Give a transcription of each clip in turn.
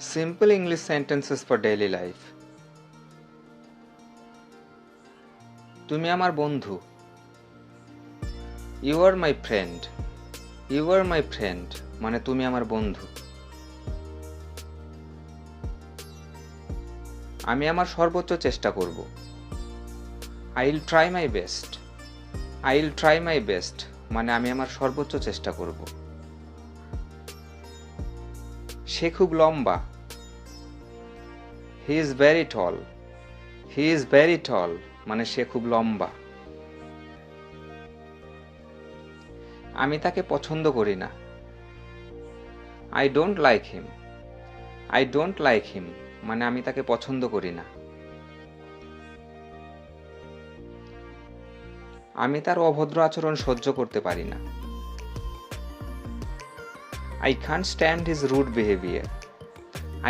Simple English sentences for daily life. তুমি আমার বন্ধু। You are my friend. You are my friend মানে তুমি আমার বন্ধু। আমি আমার সর্বোচ্চ চেষ্টা করব। I'll try my best. I'll try my best মানে আমি আমার সর্বোচ্চ চেষ্টা করব। সে খুব লম্বা। He is very tall. He is very tall মানে সে খুব লম্বা। আমি তাকে পছন্দ করি না। I don't like him. I don't like him মানে আমি তাকে পছন্দ করি না। আমি তার অভদ্র আচরণ সহ্য করতে পারি না। I can't stand his rude behavior.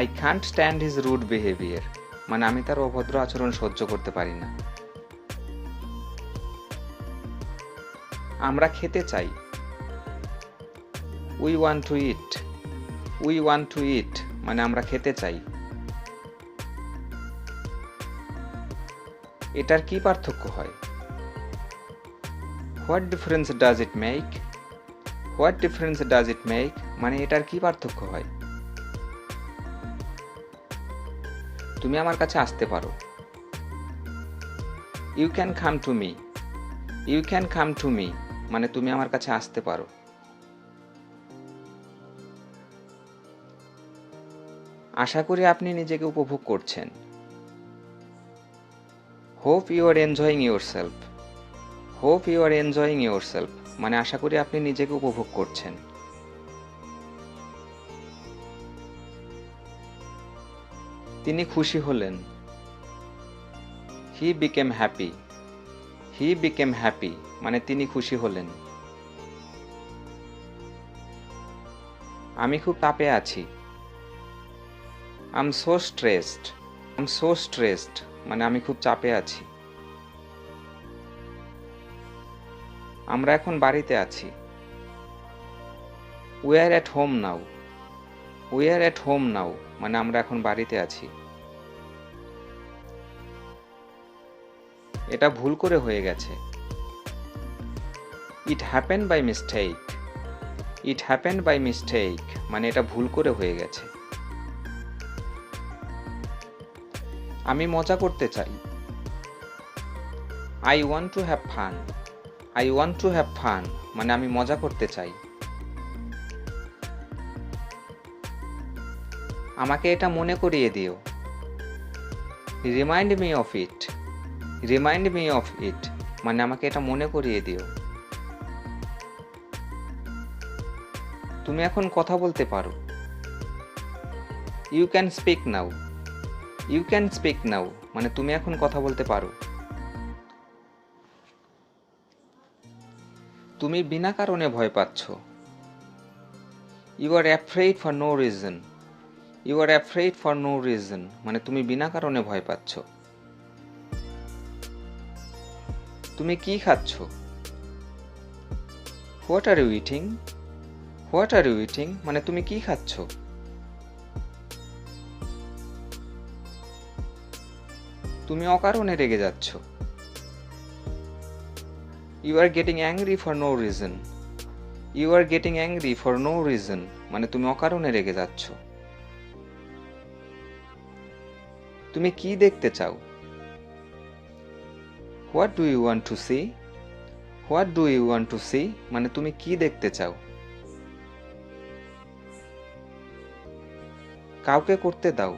I can't stand his rude behavior মানে আমি তার অভদ্র আচরণ সহ্য করতে পারি না। আমরা খেতে চাই। We want to eat. We want to eat মানে আমরা খেতে চাই। এটার কি পার্থক্য হয়? What difference does it make? What difference does it make মানে এটার কি পার্থক্য হয়? তুমি আমার কাছে আসতে পারো। You can come to me. You can come to me মানে তুমি আমার কাছে আসতে পারো। আশা করি আপনি নিজেকে উপভোগ করছেন। Hope you are enjoying yourself. Hope you are enjoying yourself মানে আশা করি আপনি নিজেকে উপভোগ করছেন। তিনি খুশি হলেন। He became happy. He became happy মানে তিনি খুশি হলেন। আমি খুব চাপে আছি। I'm so stressed. I'm so stressed মানে আমি খুব চাপে আছি। আমরা এখন বাড়িতে আছি। We are at home now. We are at home now মানে আমরা এখন বাড়িতে আছি। এটা ভুল করে হয়ে গেছে। It happened by mistake. It happened by mistake মানে এটা ভুল করে হয়ে গেছে। আমি মজা করতে চাই। I want to have fun. I want to have fun মানে আমি মজা করতে চাই। আমাকে এটা মনে করিয়ে দিও। Remind me of it. Remind me of it মানে আমাকে এটা মনে করিয়ে দিও। তুমি এখন কথা বলতে পারো। You can speak now. You can speak now মানে তুমি এখন কথা বলতে পারো। তুমি বিনা কারণে ভয় পাচ্ছ। You are afraid for no reason. You are afraid for no reason মানে তুমি বিনা কারণে ভয় পাচ্ছ। তুমি কি খাচ্ছ? What are you eating? What are you eating মানে তুমি কি খাচ্ছ? তুমি অকারণে রেগে যাচ্ছ। You are getting angry for no reason. You are getting angry for no reason মানে তুমি অকারণে রেগে যাচ্ছ। তুমি কি দেখতে চাও? What do you want to see? What do you want to see মানে তুমি কি দেখতে চাও? কাউকে করতে দাও।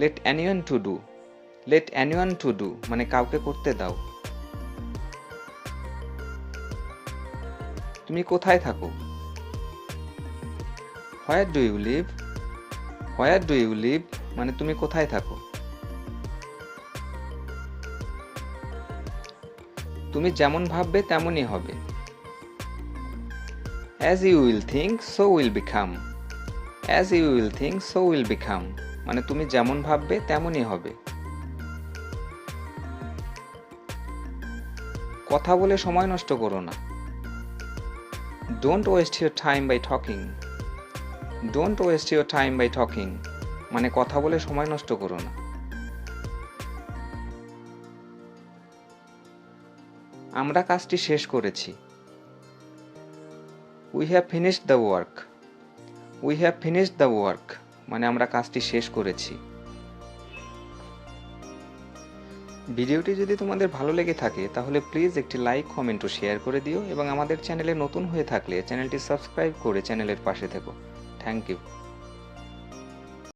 Let anyone to do. Let anyone to do মানে কাউকে করতে দাও। তুমি কোথায় থাকো? Where do you live? Where do you live মানে তুমি কোথায় থাকো? তুমি যেমন ভাববে তেমনই হবে। As you will think, so will become. As you will think, so will become মানে তুমি যেমন ভাববে তেমনই হবে। কথা বলে সময় নষ্ট করো না। Don't waste your time by talking. Don't waste your time by talking, মানে কথা বলে সময় নষ্ট করো না। আমরা কাজটি শেষ করেছি। We have finished the work. We have finished the work, মানে আমরা কাজটি শেষ করেছি। ভিডিওটি যদি তোমাদের ভালো লেগে থাকে তাহলে প্লিজ একটি লাইক, কমেন্ট ও শেয়ার করে দিও এবং আমাদের চ্যানেলে নতুন হয়ে থাকলে চ্যানেলটি সাবস্ক্রাইব করে চ্যানেলের পাশে থেকো। Thank you.